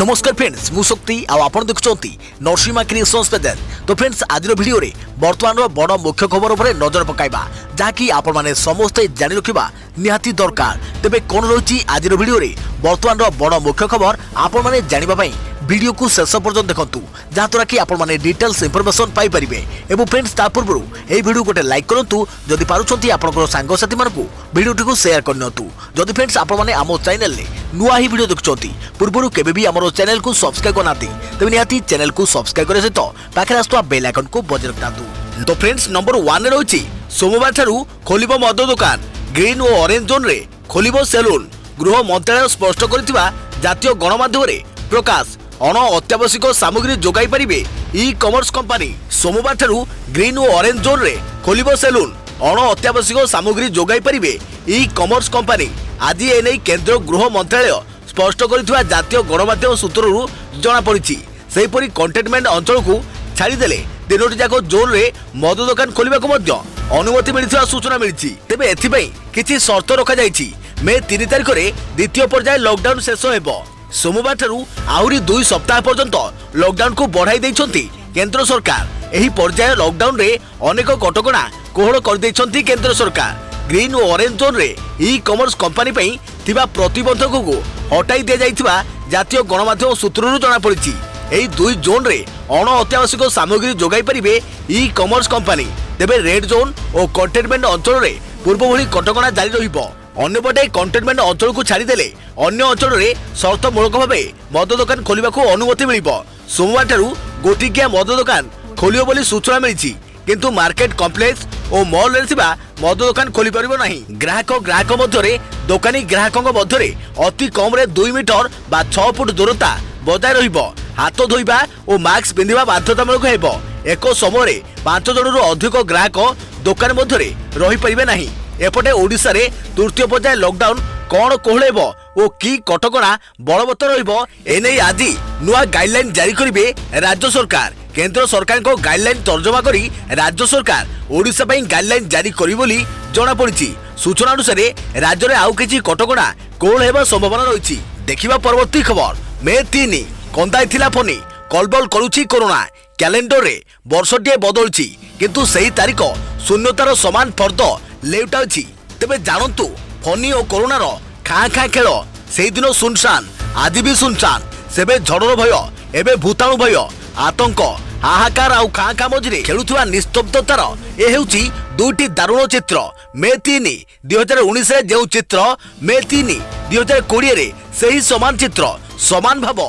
नमस्कार फ्रेंड्स मु शक्ति आपण देखुंती नरसिंहा क्रिएशंस पेज। तो फ्रेंड्स आज वीडियो रे वर्तमान बड़ मुख्य खबर उपर नजर पकाइबा जहाँकि आपण माने समस्ते जानि रखिबा निहाती दरकार। तेबे कोन रही आज वीडियो रे वर्तमान बड़ मुख्य खबर आपण माने जानिबा पई वीडियो को शेष पर्यंत देखंतु जहाँद्वारा कि आपण माने डिटेल्स इंफॉर्मेशन पाई परिबे। एवं फ्रेंड्स ता पूर्व ए वीडियो गोटे लाइक करंतु जदि पारुछंती आपनकर सांग साथी मानकु वीडियो को शेयर करनतु। जदि फ्रेंड्स आपण माने आमो चैनल ले नुआ ही वीडियो देखुछंती पूर्व केबे भी हमरो चैनल को सब्सक्राइब करनाती तबे निहाती चैनल को सब्सक्राइब करे सहित पाखे आस्तुवा बेल आइकन को बजाय रखतातु। तो फ्रेंड्स नंबर 1 रही सोमवार ठारू खोलिबो मद दुकान ग्रीन और ऑरेंज जोन रे खोलिबो सेलून। गृह मंत्रालय स्पष्ट करथिबा जातीय गणमाध्यम रे प्रकाश अण अत्यावश्यक सामग्री जोगाई पारिबे ई कॉमर्स कंपनी। सोमवार ठारू ग्रीन और ऑरेंज जोन रे खोलिबो सेलून अण अत्यावश्यक सामग्री जोगाई पारिबे ई कॉमर्स कंपनी। आज एने केंद्र गृह मंत्रालय स्पष्ट करथिबा जातीय गणमाध्यम सूत्ररू जणा पड़िछि। सेहिपरि कंटेनमेंट अंचल को छाड़ीदेले तीनोटी जाक जोन रे मद दुकान खोलिबाको मध्य अनुमति मिलिथिबा सूचना मिलिछि। तेबे एथिपई किछि शर्त रखा जाइछि। मे 3 तारिख रे द्वितीय पर्याय लॉकडाउन शेष हेबो। सोमवार ठारू आहुरी 2 सप्ताह पर्यंत लॉकडाउन को बढ़ाई दैछंती केंद्र सरकार। एही पर्याय लॉकडाउन रे अनेक कटकणा कोहळ कर दैछंती केंद्र सरकार। ग्रीन और ऑरेंज जोन रे ई कॉमर्स कंपनी पई थिबा प्रतिबंधक को हटाई दिया जाइथिबा जातीय गणमाध्यम सूत्ररू जणा पड़िछि। एही 2 जोन रे अण अत्यावश्यक सामग्री जोगाई परिबे ई कॉमर्स कंपनी। तेबे रेड जोन और कंटेनमेंट अंचल रे पूर्व भली कटकणा जारी रहिबो। अन्यपटे कंटेनमेंट अंचल को छाड़ीदेले अन्य अंचल रे शर्तमूलक भावे मद दुकान खोलिबाको अनुमति मिलिबो। सोमवार ठारू गोटिकिया मद दुकान खोलियो बोली सूचना मिलिछि किंतु मार्केट कॉम्प्लेक्स और मॉल रे थिबा मद दुकान खोली परिबो नाही। ग्राहक मध्य रे दुकानी ग्राहक मध्य रे अति कम रे 2 मीटर बा 6 फुट दूरता बजाय रहिबो। हाथ धोइबा और मास्क पिंधिबा बाध्यतामूलक हेबो। एक समय 5 जनरू अधिक ग्राहक दुकान मध्य रे रही परिबे नाही। एपटे ओडिशा रे तृतीय पर्याय लॉकडाउन कौन कोहलेबो ओ की कटकणा बलवत्तर रहिबो एने आज नुआ गाइडलाइन जारी करिवे राज्य सरकार। केंद्र सरकार को गाइडलाइन तर्जमा करी राज्य सरकार ओडिशा पई गाइडलाइन जारी करी बोली जणा पड़िछि। सूचना अनुसार राज्य रे आउ किछि कटकणा कोहल हेबा संभावना रहिछि। देखिबा परवर्ती खबर। मे 3 कंदाई थिला फनी कलबल करूछि कोरोना। कैलेंडर रे वर्षटिए बदलछि किंतु सही तारीख शून्यतार समान फर्द लेउटाछि। तेबे जानंतु फनी और कोरोना रो खाँ खाँ खेल से दिन सुनसान आज भी सुनसान। सेबे झड़र भय एबे भूताणु भय आतंक हाहाकार आउ खाँ खाँ मझिरे खेलुवा निस्तब्धतार ए हेउछि 2टी दारुण चित्र। मे 3 2019 रे जो चित्र मे 3 2020 रे सही समान चित्र समान भाव।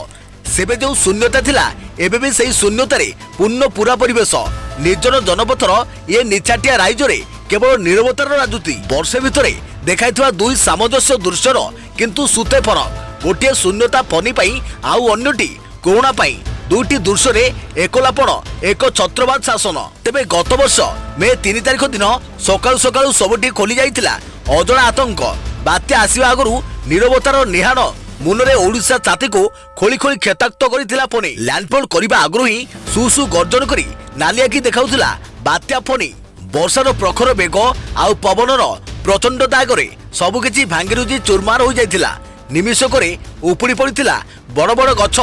सेबे जो शून्यता थिला एबे भी सही शून्यतारे पूर्ण पूरा परिवेश निर्जन जनपथर ये निछाटिया राइजरे केवल नीरवतार राजूति। वर्षे भितरे देखाइथिबा 2 सामंजस्य दृश्यर किंतु सुते फरक। गोटे शून्यता फनी पई आउ अन्यटी कोरोना पई 2टी दृश्य रे एकलापण एक छत्रवाद शासन। तेबे गत वर्ष मे 3 तारिख दिन सकाळु सकाळु सबटी खोली जाइतिला अजणा आतंक। बात्या आसीबा आगरु नीरवतार निहाण मुनरे ओडिशा छाती को खोली खोली क्षताक्त करितिला फनी। लैंडफॉल करिबा आगरु ही सुसु गर्जन करी नालियाकी देखाउतिला बात्या फनी। वर्षार प्रखर बेग आउ पवनर प्रचंड दागरे सबकिछि भांगिरुजी चुरमार हो जाइतिला। निमिषकरे उपुड़ी पड़ितिला बड़ बड़ गछ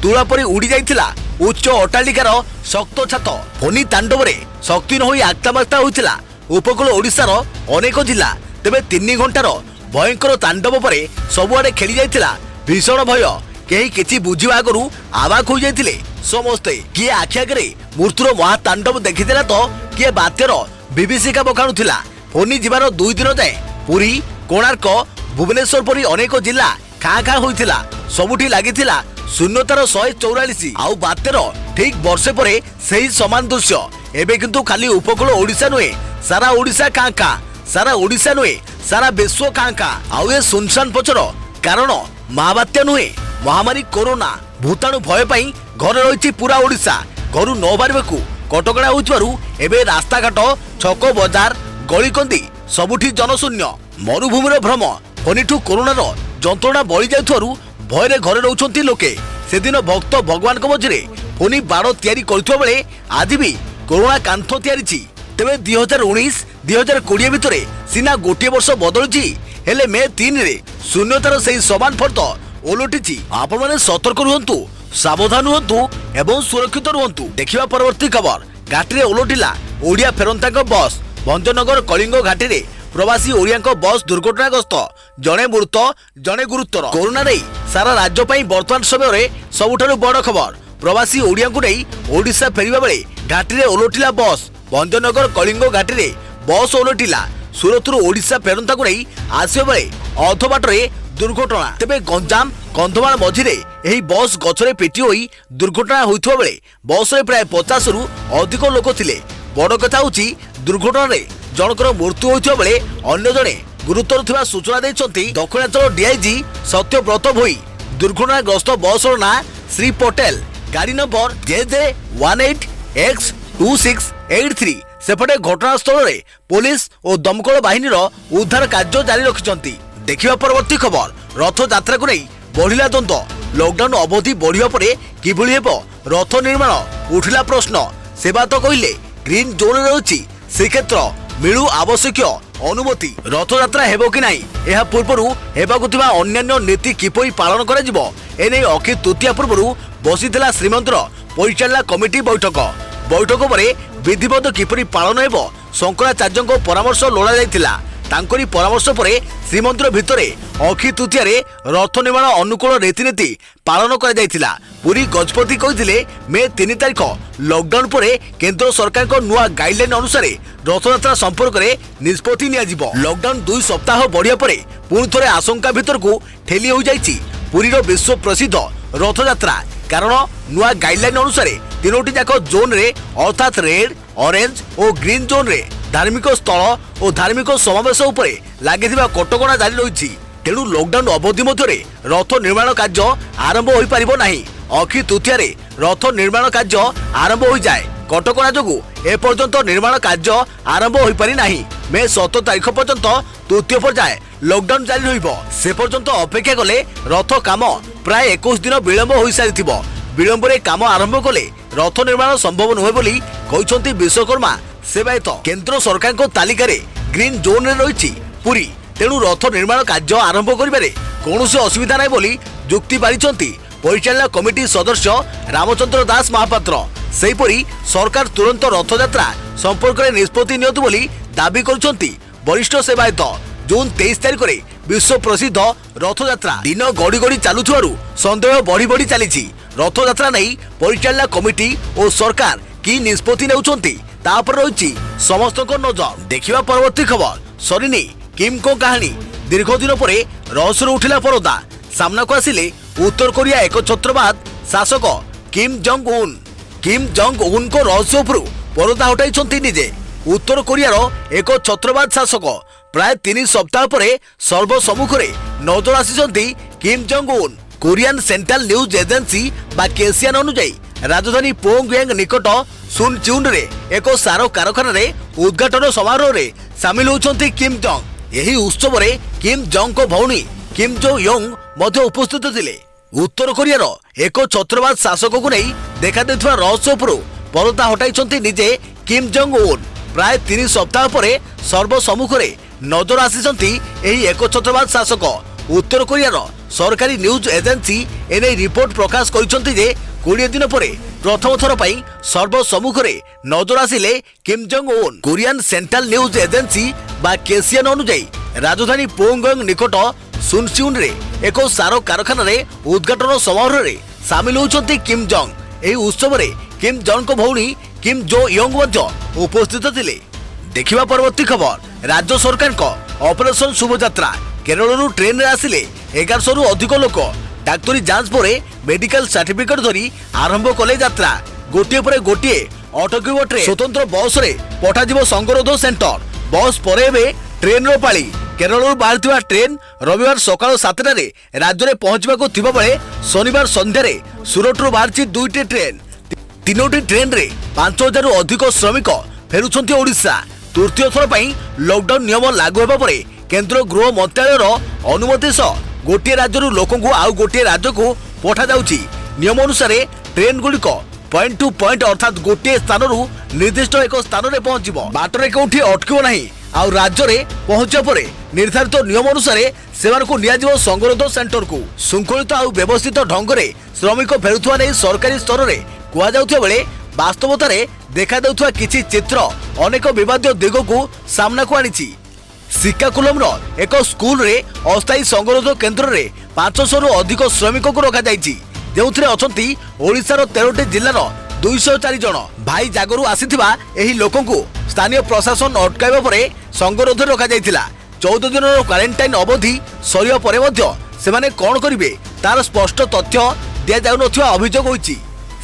तुला परी उड़ी जाइतिला उच्च अट्टालिकार शक्त छात। फनी तांडवरे शक्ति न होई आक्तामाक्ता होइतिला उपकूल ओडिशार अनेक जिला। तेबे 3 घंटार भयंकर तांडव परे सबुआडे खेली जाइतिला भीषण भय। केही किछि बुझिबा आगरु आवाक हो जाइतिले समस्ते। किए आखि आगरे मृत्युर महातांडव देखिथिला तो किए बात्यार विभीषिका बखाणुथिला। फनी जिबार 2 दिन जाए पुरी कोणार्क भुवनेश्वर परी अनेक जिला खाँ खाँ होइतिला। सबुठी लागिथिला शून्यतार 144 आउ बात्यार ठीक वर्षे परे सही समान दृश्य। एबे किंतु खाली उपकूल ओडिशा नुहे सारा ओडिशा खाँ खाँ सारा ओडिशा नुहे सारा विश्व खाँ खाँ। आउ ए सुनसान पछर कारण महाबात्या नुहे महामारी कोरोना भूताणु भय पई घर रहिछि पूरा ओडिशा। घरु न बाहरिबाकू कटकणा होइथिबारु एबे रास्ता घाट छक बाजार गलीकंदी सबुठी जनशून्य। मरुभूमिर भ्रम फनिठू कोरोनार जंत्रणा बळी जाउथारु भयरे घरे रहउछंती लोके। सेदिन भक्त भगवान को मझिरे फनी बाड़ तैयारी करथिबा बेले आज भी कोरोना कांथ तैयारीछि। तेबे 2019 2020 भितरे सिना गोटे वर्ष बदलुछि हेले मे 3 रे शून्यतार सही समान फर्द ओलटिछि। आपण माने सतर्क रुहंतु, सावधान रुहंतु एवं सुरक्षित रुहंतु। देखिबा परवर्ती खबर। घाटी ओलटिला ओडिया फेरंताक बस। भंजनगर कलिंग घाटी रे प्रवासी ओडिया बस दुर्घटनाग्रस्त, जड़े मृत जड़े गुरुतर। कोरोना नहीं सारा राज्य पर वर्तमान समय सबुठारु बड़ खबर। प्रवासी ओडिया को नहीं ओडिशा फेरिबा बेले घाटी ओलटिला बस। भंजनगर कलिंग घाटी रे बस ओलटिला। सूरत ओडिशा फेरंता को नहीं आसबा बेले अधबाटे दुर्घटना। तेबे गंजाम कंधमाल मझिरे एही बस गछरे पिटी होई दुर्घटना होइथबा बेले बस रे प्राय 50 रु अधिक लोक थिले। बड़ कथा होची दुर्घटना रे जनकर मृत्यु होइथबा बेले अन्य जणे गुरुतर थिबा सूचना दैछंती दक्षिणांचल डीआईजी सत्यव्रत भोई। दुर्घटनाग्रस्त बसर ना श्री पटेल, गाड़ी नंबर JJ18X2683। सेपटे घटनास्थल रे पुलिस और दमकल बाहिनी उद्धार कार्य जारी रखिछंती। देखिबा परवर्ती खबर। रथ यात्रा को नहीं बढ़िला द्वंद्व। लॉकडाउन अवधि बढ़िया परे किभଳି हेबो रथ निर्माण उठिला प्रश्न। सेवा तो कहिले ग्रीन जोन रहउची, से क्षेत्र मिलू आवश्यक अनुमति। रथ यात्रा हेबो कि नाही एहा पूर्वरु हेबाकु थिबा अन्यान्य नीति किपरि पालन करा जिवो एने अखि तृतीया पूर्वरु बसिथिला श्रीमंदिर परिचालना कमिटी बैठक। बैठक परे विधिवत किपरि पालन हेबो शंकराचार्य परामर्श लोड़ा जाइथिला। तांकरी परामर्श परे श्रीमंदिर भितरे अखि तृतीया रे रथ निर्माण अनुकूल रीतिनीति पालन करा जाइथिला। पुरी गजपति कहिथिले मे 3 तारिख लॉकडाउन परे केंद्र सरकार को नुआ गाइडलाइन अनुसार रथयात्रा संपर्क में निष्पत्ति नियाजिबो। लॉकडाउन 2 सप्ताह बढ़िया परे पुणी थोड़े आशंका भितर को ठेली हो जाइछि पुरी रो विश्व प्रसिद्ध रथयात्रा। कारण नुआ गाइडलाइन अनुसार 3टी जाक जोन रे अर्थात रेड, ऑरेंज और ग्रीन जोन रे धार्मिक स्थल और धार्मिक समावेश उपरे लागिथिबा कटकणा जारी रहिछि। तेणु लॉकडाउन अवधि मध्य रथ निर्माण कार्य आरंभ हो पारिबो नाही। अखि तृतीया रे रथ निर्माण कार्य आरंभ हो जाए। कटकणा जोगु ए पर्यंत निर्माण कार्य आरंभ हो पारि नाही। मे 7 तारिख पर्यंत तृतीय पर्याय लॉकडाउन जारी रहिबो। से पर्यंत अपेक्षा कले रथ काम प्राय 21 दिन विलंब हो सारिथिबो। विलंब रे काम आरंभ कले रथ निर्माण संभव नुहे बोली कहिसंती विश्वकर्मा सेवायत। केंद्र सरकार को तालिका रे ग्रीन जोन रे रहिछि पुरी। तेणु रथ निर्माण कार्य आरंभ करिबारे कोनोसी असुविधा नाही बोली जुक्ति बारिचंती परिचालना कमिटी सदस्य रामचंद्र दास महापात्र। सेहीपरि सरकार तुरंत रथयात्रा संपर्क में निष्पत्ति नियंतु बोली दाबी करुछंती वरिष्ठ सेवायत। जून 23 तारिख रे विश्व प्रसिद्ध रथयात्रा। दिन गड़ी गड़ी चालुथुवारु संदेह बढ़ी बढ़ी चलीछि। रथयात्रा नहीं परिचालना कमिटी और सरकार की निष्पत्ति नेउछंती तापर रहिछि समस्त को नजर। देखिबा परवर्ती खबर। सरिनी किम को कहानी। दीर्घ दिन परे रहस्य उठिला परदा। सामना को आसिले उत्तर कोरिया एक छत्रवाद शासक किम जोंग उन। किम जोंग उन को रहस्य उपरु परदा हटाइछंती निजे। उत्तर कोरियार एक छत्रवाद शासक प्राय 3 सप्ताह परे सर्वसम्मुखरे नजर आसिछंती Kim Jong Un. Korean central news agency बा केसियन अनुसार राजधानी पोंगयांग निकट सुनच्यून रे एक सार कारखाना रे उद्घाटन समारोह रे सामिल होछंती किम जोंग। एही उत्सव रे किम जोंग को भौणी किम जो योंग मध्य उपस्थित थिले। उत्तर कोरियार एक छत्रवाद शासक को नहीं देखा देथुवा रहस्य उपरु परदा हटाइछंती निजे किम जोंग उन। प्राय 3 सप्ताह परे सर्वसम्मुखरे नजर आसिछंती एही एक छत्रवाद शासक। उत्तर कोरियार सरकारी न्यूज एजेंसी एने रिपोर्ट प्रकाश करिछंती जे 20 दिन परे प्रथम थर पई सर्वसम्मुखरे नजर आसिले Kim Jong Un. Korean central news agency बा केसियन अनुसार राजधानी पोंगयांग निकट सुनच्यून रे एक सार कारखाना रे उद्घाटन समारोह रे सामिल होछंती किम जोंग। एही उत्सव रे किम जोंग को भौणी किम जो योंग मध्य उपस्थित थिले। देखिबा परवर्ती खबर। राज्य सरकार को ऑपरेशन शुभयात्रा। केरल ट्रेन रे आसिले 1100 रु अधिक लोक। डाक्तरी जांच पर मेडिकल सर्टिफिकेट धरी आरंभ कले यात्रा। गोटे पर गोटे अटकिब ट्रेन। स्वतंत्र बस रे पठाजिबो संगरोध सेंटर। बस पर ट्रेन रो पाली। केरल बाहर ट्रेन रविवार सकाळ 7टा रे राज्य में पहुंचबाको थिबा बेले शनिवार संध्या रे सूरत रो बाहर 2टी ट्रेन। 3टी ट्रेन रे 5000 रु अधिक श्रमिक फेरुछंती ओडिशा। तृतीय थर पई लॉकडाउन नियम लागू हेबा परे केंद्र गृह मंत्रालय अनुमति सह गोटे राज्य लोक आउ गोटे राज्य को पठा जाउची। नियम अनुसार ट्रेन गुड़िक पॉइंट टू पॉइंट अर्थात गोटे स्थान निर्दिष्ट एक स्थान में पहुंचब। बाटरे कौटी अटकिब नहीं। आउ राज्य में पहुंचा पर निर्धारित नियम अनुसार सेमानकु नियाजिबो संगरोध सेंटर को शृंखलित आउ व्यवस्थित ढंग से श्रमिक फेरुवा नहीं सरकारी स्तर में कहुआ बेले वास्तवतार देखा देउथुवा किछि चित्र अनेक विवाद दिग को सामना को आनी। श्रीकाकुलम एक स्कूल रे अस्थायी संगरोध केन्द्र में 500 रु अधिक श्रमिक को रखा जो ओडिशार 13टी जिलार 204 जन भाई जागरू आसीथिबा एही लोकंकु स्थानीय प्रशासन अटकाइबा परे संगरोध रखा जायतिला। 14 दिन क्वारंटाइन अवधि सरिया परे मध्य सेमाने कोन करिवे तार स्पष्ट तथ्य दिया जाउ नथिबा अभियोग होईछि।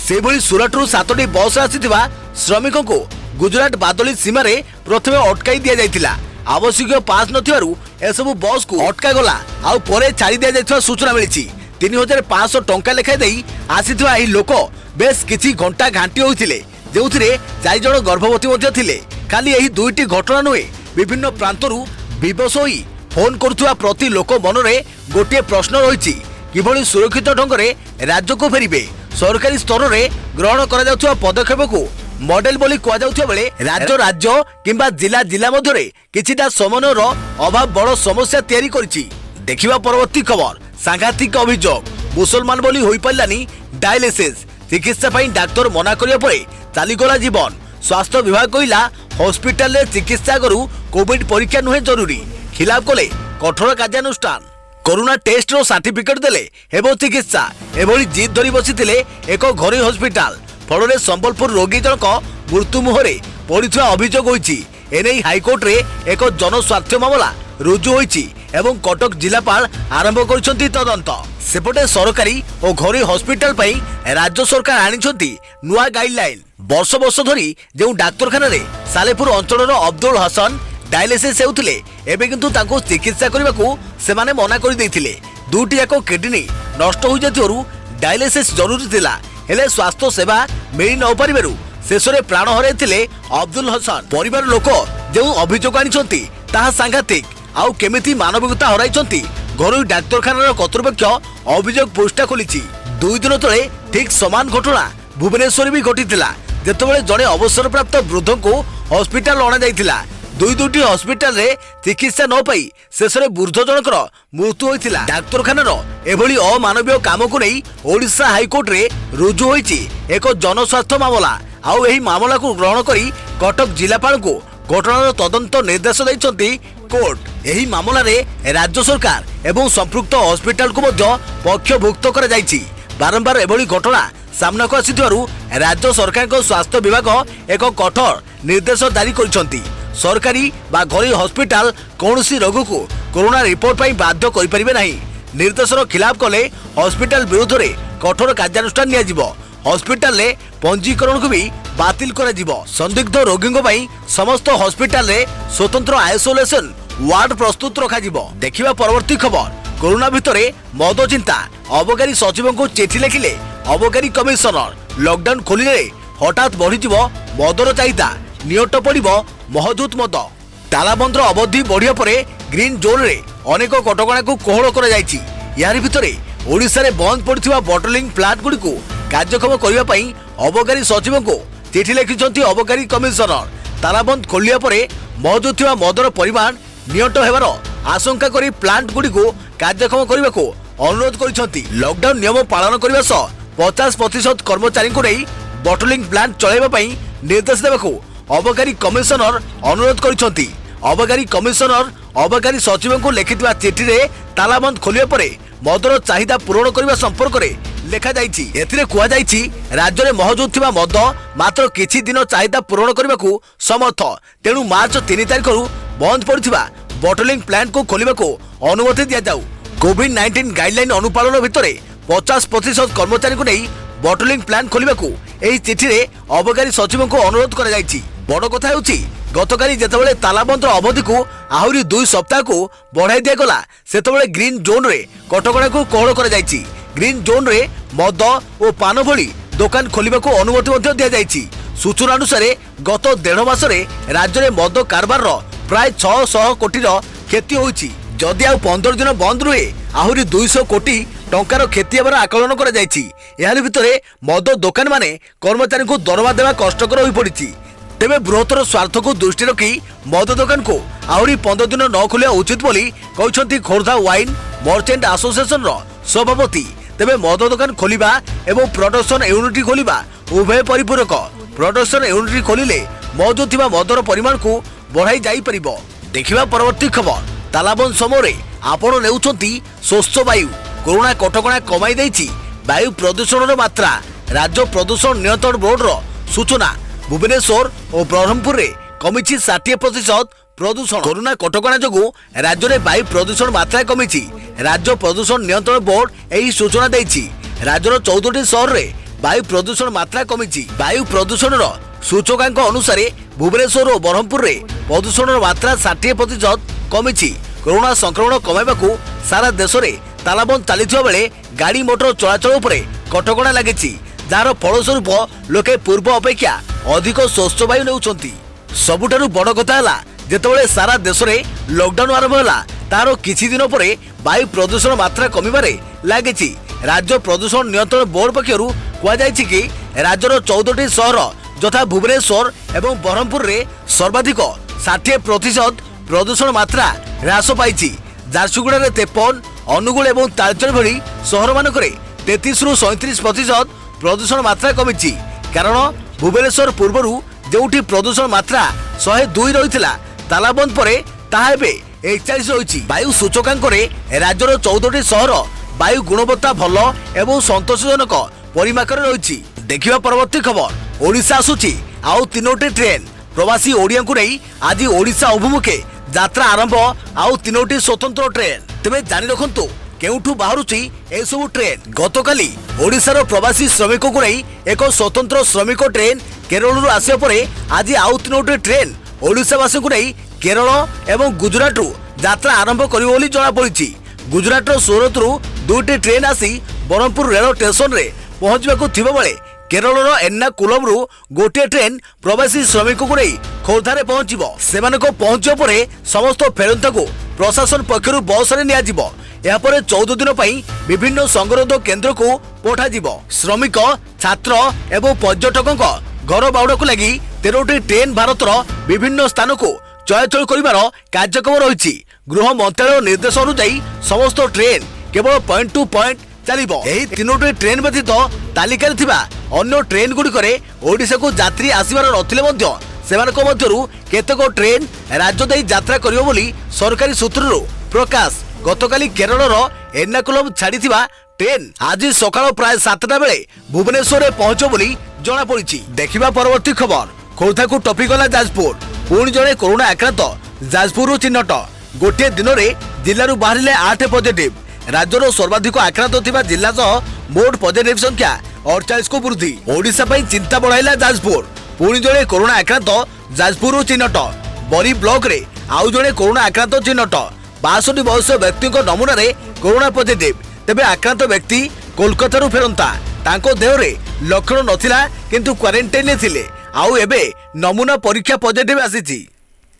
सेभली सुरतरु 7टी बस आसीथिबा श्रमिकंकु गुजरात बादली सीमा रे प्रथमे अटकाई दिया जायतिला। आवश्यक पास नथिबारु एसबु बस को अटका गला आउ परे छाड़ी दिया जायतिबा सूचना मिलिछि। 3500 टंका लेखा देई आसीथिबा एही लोक बेस किछि घंटा घांटी होइथिले जेउथिरे 4 जण गर्भवती मध्य थिले। खाली एही दुईटी घटना नुहे विभिन्न प्रांतरु विवश होई फोन करुथुवा प्रति लोक मनरे गोटे प्रश्न रहिछि किभଳି सुरक्षित ढंग रे राज्य को फेरिबे। सरकारी स्तर रे ग्रहण करा जाउथुवा पदक्षेप को मॉडल बोली कुआ जाउथुवा बेले राज्य राज्य किंबा जिला जिला मध्य रे किछिटा समन्वयर अभाव बड़ समस्या तयारी करिछि। देखिबा परवर्ती खबर सांघातिक अभियोग मुसलमान बोली होई पारलानी डायलिसिस चिकित्सा पाई डाक्टर मना करिया परे चालीगला जीवन। स्वास्थ्य विभाग कहिला हॉस्पिटल रे चिकित्सा करू कोविड परीक्षा नुहे जरूरी खिलाफ कले कठोर कार्यानुष्ठान। कोरोना टेस्ट रो सर्टिफिकेट देले हेबो चिकित्सा एभली जिद धरी बसिथिले एक घरोई हॉस्पिटल फल संबलपुर रोगी जनक मृत्यु मुहरे पड़िथिबा अभियोग होईछि। एनै हाईकोर्ट रे एक जनस्वार्थ मामला रुजु होईछि एवं कटक जिलापाल आरंभ करिसंती तदंत। सेपटे सरकारी और घरोई हॉस्पिटल पई राज्य सरकार आनिछंती नुआ गाइडलाइन। वर्ष वर्ष धरी जो डाक्तरखाना रे सालेपुर अंचल अब्दुल हसन डायलिसिस हेउथिले एबे किंतु ताको चिकित्सा करबाकू सेमाने मना करि दैथिले। दुटी जाक किडनी नष्ट हो जातिवरु डायलिसिस जरूरी थिला हेले स्वास्थ्य सेवा मिल न पारिबारु शेषरे प्राण हराइथिले अब्दुल हसन। परिवार लोक जो अभियोग आनिछंती ताहा सांघातिक आउ केमिति मानविकता हराइछंती घरोई डाक्तरखानार कर्तृपक्ष अभियोग पोस्टा खोलिछि। 2 दिन तले ठीक समान घटना भुवनेश्वर भी घटिथिला जेतेबेले जड़े अवसरप्राप्त वृद्ध को हॉस्पिटल अणा जाइथिला। दुईटी हॉस्पिटल रे चिकित्सा न पाई शेष में वृद्ध जनकर मृत्यु होइथिला। डाक्तरखानार एभली अमानवीय काम को नहीं ओडिशा हाईकोर्ट रे रुजु होइछि एक जनस्वार्थ मामला। आउ एही मामला को ग्रहण करी कटक जिलापाल को घटनार तदंत निर्देश दैछंती कोर्ट। एही मामला रे राज्य सरकार एवं संपृक्त हॉस्पिटल को मध्य पक्षभुक्त करा जाइछि। बारंबार एभली घटना सामना को आसिथिबारु राज्य सरकार को स्वास्थ्य विभाग एक कठोर निर्देश जारी करिसंती। सरकारी बा घरोई हॉस्पिटल कौनसी रोग को कोरोना रिपोर्ट पाई बाध्य करि परिबे नाही। निर्देशर खिलाफ कले हॉस्पिटल विरुद्ध रे कठोर कार्यानुष्ठान निया जिवो। हॉस्पिटल रे पंजीकरण को भी बातिल करा जिवो। संदिग्ध रोगी पाई समस्त हॉस्पिटल रे स्वतंत्र आइसोलेशन वार्ड प्रस्तुत रखा जिवो। देखिबा परवर्ती खबर कोरोना भितरे मद चिंता अबकारी सचिव को चिठी लिखिले अबकारी कमिशनर। लॉकडाउन खोलिले हठात बढ़ी मदर चाहिदा नियट पड़िबो महजूद मद। तालाबंदर अवधि बढ़िया परे ग्रीन जोन रे अनेक कटकणा को कोहल करा जायछि। यारि भितरे ओडिशा रे बंद पड़िथिबा बॉटलिंग प्लांट गुडी को कार्यक्षम करिबा पई अबकारी सचिव को चिठी लिखिसंती अबकारी कमिशनर। तालाबंद खोलिया परे महजूद थिबा मदर परिमाण नियट हेबार आशंका करी प्लांट गुडी को कार्यक्षम करने को अनुरोध करिसंती। लॉकडाउन नियम पालन करने सह 50% कर्मचारी को नहीं बॉटलिंग प्लांट चलाइबा पई निर्देश देबाकू अबकारी कमिशनर अनुरोध करिसंती। अबकारी कमिशनर अबकारी सचिव को लिखिथिबा चिठी रे तालाबंद खोलिया परे मदर चाहिदा पूरण करने संपर्क में लेखा जाइछि। एथिरे कुआ जाइछि राज्य में महजूद थिबा मद मात्र किछि दिन चाहिदा पूरण करने को समर्थ। तेणु मार्च 3 तारिख रु बंद पड़िथिबा बॉटलिंग प्लांट को खोलिबा को अनुमति दिया जाऊ। कोविड-19 गाइडलाइन अनुपालन भितर 50% कर्मचारी को नहीं बॉटलिंग प्लांट खोलिबा को एही चिठी रे अबकारी सचिव को अनुरोध करा जाइछि। बड़ कथा हेउछि गतकाली जेतेबेले तालाबंदर अवधि को आहुरी 2 सप्ताह को बढ़ाई दिया गला सेतेबेले ग्रीन जोन रे कटकणा को कोहल करा जाइछि। ग्रीन जोन रे मद और पान भली दुकान खोलिबा को अनुमति मध्ये दिया जाइछि। सूचना अनुसार गत 1.5 मास रे राज्य में मद कारबार प्राय 600 कोटी क्षति होइछि। जदि आ 15 दिन बंद रुहे आहुरी 200 कोटी टंकार क्षति हेबार आकलन करा जाइछि। एहार भितरे मद दुकान माने कर्मचारी को दरमा देवा कष्टकर होई पड़िछि। तेबे बृहत्तर स्वार्थ को दृष्टि रखी मद दुकान को आहरी 15 दिन न खोलिया उचित बोली कहते खोर्धा वाइन मर्चेंट एसोसिएशन सभापति। तेबे मद दुकान खोलिबा एवं प्रोडक्शन यूनिट खोलिबा उभय परिपूरक। प्रोडक्शन यूनिट खोलिले मौजूद थिबा मदर परिमाण को बढ़ाई जाई परिबो। देखिबा परवर्ती खबर। तालाबंद समय आपण नेउछंती स्वच्छ वायु। कोरोना कटकणा कमाई देछि वायु प्रदूषण मात्रा। राज्य प्रदूषण नियंत्रण बोर्ड सूचना भुवनेश्वर और ब्रह्मपुर में कमिछि 60% प्रदूषण। कोरोना कटकणा जोगु राज्य में वायु प्रदूषण मात्रा कमिछि। राज्य प्रदूषण नियंत्रण बोर्ड यही सूचना देछि। राज्यर 14टी शहर में वायु प्रदूषण मात्रा कमिछि। वायु प्रदूषण सूचकांक अनुसार भुवनेश्वर और ब्रह्मपुर में प्रदूषण मात्रा 60% कमिछि। कोरोना संक्रमण कमाइबाकू सारा देश में तालाबंद चलता बेले गाड़ी मोटर चलाचल उपरे कटकणा लगी, जार फलस्वरूप लोके पूर्व अपेक्षा अधिक स्वच्छ वायु नेउछंती। सबुठारु बड़ कथा है जेतेबेले सारा देश में लॉकडाउन आरंभ होला तार किछि दिन पर वायु प्रदूषण मात्रा कमिबारे लागिछि। राज्य प्रदूषण नियंत्रण बोर्ड पक्षरु कुआଯାଇଛି कि राज्यर 14टी शहर यथा भुवनेश्वर एवं ब्रह्मपुर में सर्वाधिक 60% प्रदूषण मात्रा ह्रास पाई। झारसुगुड़ा 53, अनुगुल और तालचेर भली सहर मानकरे 33 रु 37% प्रदूषण मात्रा कमिछि। कारण भुवनेश्वर पूर्वरु जोठी प्रदूषण मात्रा 102 रही तालाबंद परे ताहा एबे 41 रही। वायु सूचकांक राज्यर 14टी शहर वायु गुणवत्ता भल एवं संतोषजनक परिमाकर रही। देखिबा परवर्ती खबर। ओडिशा आसुची आउ 3टी ट्रेन। प्रवासी ओडिया को नहीं आज ओडिशा अभिमुखे यात्रा आरंभ आउ 3टी स्वतंत्र ट्रेन। तेबे जानि रखंतु केउठु बाहरुची ए सब ट्रेन। गतकाली ओडिशार प्रवासी श्रमिक को नहीं एक स्वतंत्र श्रमिक ट्रेन केरल आसिया परे आज आउ 3टी ट्रेन ओडिशावासी को नहीं केरल एवं गुजरात यात्रा आरंभ करिवो बोली जणा पड़िछि। गुजरात सूरत रु 2टी ट्रेन आसी ब्रह्मपुर रेल स्टेशन रे पहुंचबाकू थिबा बेले केरल एर्नाकुलम रु गोटे ट्रेन प्रवासी श्रमिक को नहीं खोर्धा रे पहुंचबो। सेमानको पहुंचिया परे समस्त फेरंता को प्रशासन पक्षरु बस रे निया जिवो। या परे 14 दिन पई विभिन्न संगरोध केंद्र को पठा जिवो। श्रमिक छात्र एवं पर्यटकों घर बाउड़ा को लगी 13टी ट्रेन भारतर विभिन्न स्थान को चलाचल करिवार कार्यक्रम रही। गृह मंत्रालय निर्देश अनुसार समस्त ट्रेन केवल पॉइंट टू पॉइंट चलिबो। एही 3टी ट्रेन व्यतीत तालिका थिबा अन्य ट्रेन गुड़िकरे ओडिशा को यात्री आसीबार नथिले मध्य सेमानक मध्यरु केतक ट्रेन राज्य देई यात्रा करिवो बोली सरकारी सूत्ररु प्रकाश। गतकाली केरलर एर्नाकुलम छाड़ीथिबा ट्रेन आज सकाळ प्राय 7टा बेले भुवनेश्वर पहुंचो बोली जणा पड़िछि। देखिबा परवर्ती खबर। खोर्धा को टपिगला जाजपुर। पुणी जणे कोरोना आक्रांत जाजपुर चिन्हट। गोटे दिन में जिलू बाहर 8 पॉजिटिव। राज्यर सर्वाधिक आक्रांत थिबा जिला सह मोट पॉजिटिव संख्या 48 को वृद्धि। ओडिशा पई चिंता बढ़ाइला जाजपुर। पुणी जणे कोरोना आक्रांत जाजपुर चिन्हट। बरी ब्लॉक रे आउ जणे कोरोना आक्रांत चिन्हट। 62 वर्ष व्यक्ति नमूना रे कोरोना पॉजिटिव। तेबे आक्रांत व्यक्ति कोलकाता फेरंता। तांको देह रे लक्षण नथिला किंतु क्वारंटाइन ने थिले। आउ एबे नमूना परीक्षा पॉजिटिव आसीछि।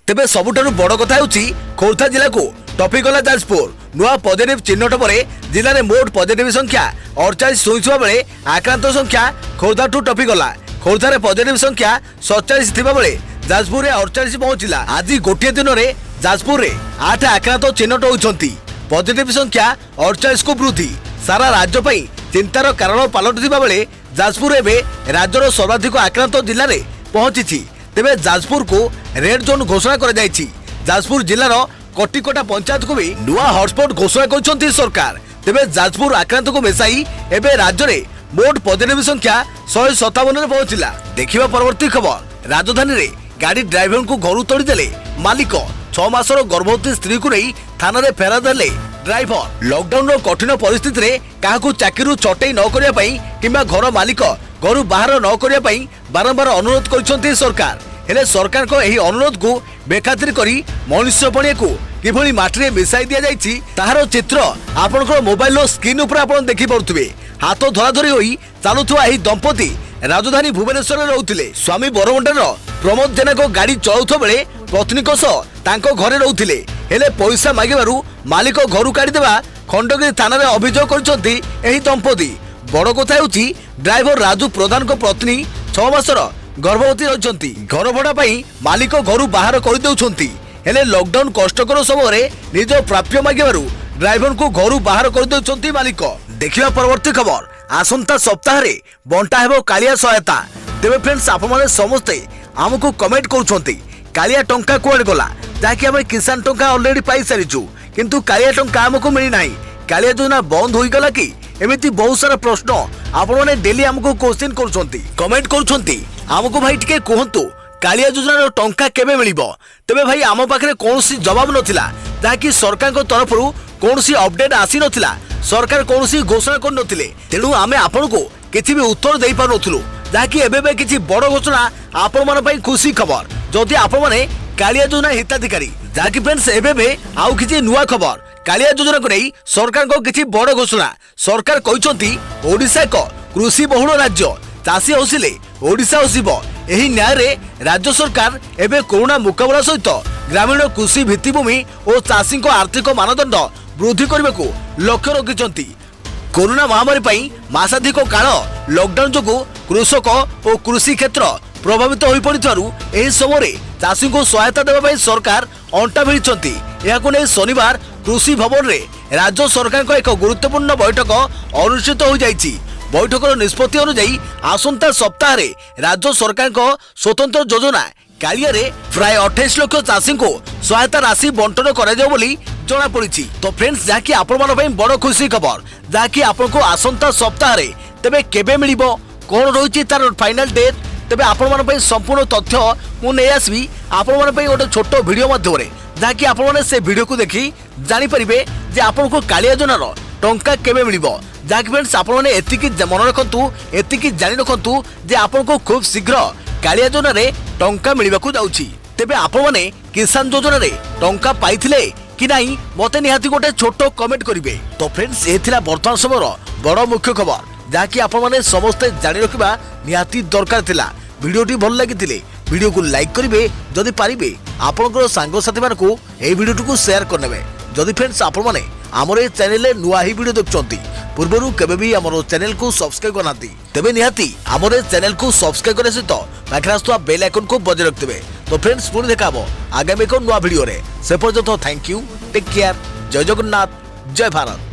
तेबे सबुठारु बड़ कथा होछि खोर्धा जिला को टपिगला जाजपुर। नुआ पॉजिटिव चिन्हट पर जिले में मोट पॉजिटिव संख्या 48 होइछवा बेले आक्रांत संख्या खोर्धा टू टपिगला। खोर्धा रे पॉजिटिव संख्या 47 थिबा बेले जाजपुर रे 48 पहुंचिला। आज गोटे दिन में जाजपुर रे 8 आक्रांत चिन्हट होइछंती। पॉजिटिव संख्या 48 को वृद्धि सारा राज्य पई चिंतार कारण पलटिथिबा बेले जाजपुर एबे राज्यर सर्वाधिक आक्रांत जिले में पहुंची। तेबे जाजपुर को रेड जोन घोषणा कर जायछि। जाजपुर जिलार कटिकटा पंचायत को भी नुआ हॉटस्पॉट घोषणा करछंती सरकार। तेबे जाजपुर आक्रांत को मिसाई एबे राज्य रे मोट पॉजिटिव संख्या 157 रे पहुंचिला। देखिबा परवर्ती खबर। राजधानी रे गाड़ी ड्राइवर को घर तोड़ी देले मालिक। 6 मासर गर्भवती स्त्री को नहीं थाना रे फेरा देले ड्राइवर। लॉकडाउन रो कठिन परिस्थिति रे काहाकू चाकरी छटई न करिया पई किंबा घर मालिक घर बाहर न करिया पई बारंबार अनुरोध करछंती सरकार। हेले सरकार को एही अनुरोध को बेखातिर करी मनुष्य पणिया को किभली माटी मिसाई दिया जायछि ताहार चित्र आपनकर मोबाइल रो स्क्रीन ऊपर आपन देखि पड़ुथिबे। हाथ धराधरी होई चालुथुवा एही दंपति राजधानी भुवनेश्वर रे रहउथिले। स्वामी बरमुंडार प्रमोद जेना को गाड़ी चलाउथो बेले पत्नी को सह तांको घरे रहउथिले। हेले पैसा मागिबारु मालिक घरु काढी देबा खंडगिरी थाना रे अभियोग करछंती एही दंपति। बड़ कथा होछि ड्राइवर राजू प्रधान को पत्नी 6 मासर गर्भवती रहिछंती। घर भड़ा पई मालिक घरु बाहर कर देउछंती। हेले लॉकडाउन कष्टकर समय निज प्राप्य मागिबारु ड्राइवर को घर बाहर कर देउछंती मालिक। देखिबा परवर्ती खबर आसंता सप्ताह रे बंटा हेबो कालिया सहायता। तेबे फ्रेंड्स आपण माने समस्ते हमको कमेंट करूछंती कालिया टंका कोड गला ताकि हम किसान टंका ऑलरेडी पाई सारिछु किंतु कालिया टंका हमको मिली नाही। कालिया योजना बंद होई गला कि एमिति बहुत सारा प्रश्न आपण माने डेली हमको क्वेश्चन करूछंती कमेंट करूछंती। हमको भाई टिके कहंतु कालिया योजना रो टंका केबे मिलिबो। तबे भाई आम पाखरे कोनसी जवाब नथिला ताकि सरकार को तरफरु कोनसी अपडेट आसी नथिला। सरकार कोनसी घोषणा कर नथिले तेणु आमे आपण को किछि भी उत्तर देई पार नथुलु जाकि एबे किछि बड़ घोषणा आपण मन पई खुशी खबर जदि आपण माने कालिया योजना हिताधिकारी जाकि फ्रेंड्स एबे आउ किछि नुवा खबर कालिया योजना को नहीं सरकार को किछि बड़ घोषणा। सरकार कहिसंती ओडिसा एक कृषि बहुल राज्य चाषी हसिले ओडिसा हसिब। एही न्याय रे राज्य सरकार एबे कोरोना मुकाबला सहित ग्रामीण कृषि भित्तिभूमि और चाषी को आर्थिक मानदंड वृद्धि करने को लक्ष्य रखिंट। कोरोना महामारी पई मासाधिक काल लॉकडाउन जोगु कृषक और कृषि क्षेत्र प्रभावित हो पड़िथारु एही समय चाषी को सहायता देबा पई सरकार अंटा भिड़िछंती। याकु नै शनिवार कृषि भवन रे राज्य सरकार को एक गुरुत्वपूर्ण बैठक अनुष्ठित हो जाइछि। बैठकर निष्पत्ति अनुसार आसंता सप्ताह रे राज्य सरकार को स्वतंत्र योजना कालिया रे प्राय 28 लाख चाषी को सहायता राशि बंटन करा जाय बोली जना पड़ी। तो फ्रेंड्स जाकि आपण मन पई बड़ खुशी खबर जाकि आपण को आसंता सप्ताह रे तबे केबे मिलिबो कोन रहिछि तार फाइनल डेट तबे आपण मन पई संपूर्ण तथ्य मु नै आसबी आपण मन पई गोटे छोटो वीडियो माध्यम रे जाकि आपण माने से वीडियो को देखि जानि परिबे जे आपण को कालिया योजना रो टंका केबे मिलिबो। जाकि फ्रेंड्स आपण माने एतिकी मन रखंतु एतिकी जानि रखंतु जे आपण को खूब शीघ्र कालिया योजना रे टंका मिलिबाकू जाउछि। तेबे आपण माने किसान योजना रे टंका पाइथिले कि नाही मते निहाती गोटे छोटो कमेंट करिवे। तो फ्रेंड्स एथिला वर्तमान समय बड़ मुख्य खबर जाकि आपण माने समस्त जानि रखिबा निहाती दरकार थिला। वीडियोटी भल लागिथिले वीडियो को लाइक करिवे जदि पारिबे आपनकर सांग साथी मानकू एई वीडियोटी को शेयर करनेबे। जदि फ्रेंड्स आपण माने हमर ए चैनल रे नुआ ही वीडियो देखचंती पूर्वरु केबे भी हमर चैनल को सब्सक्राइब करनाती तेबे निहाती हमर चैनल को सब्सक्राइब करे सहित पाखरे आसुवा बेल आइकन को बजाय रखिबे। तो फ्रेंड्स पुणी देखाबो आगामी एक नुआ वीडियो रे से पर्यंत थैंक यू टेक केयर जय जगन्नाथ जय भारत।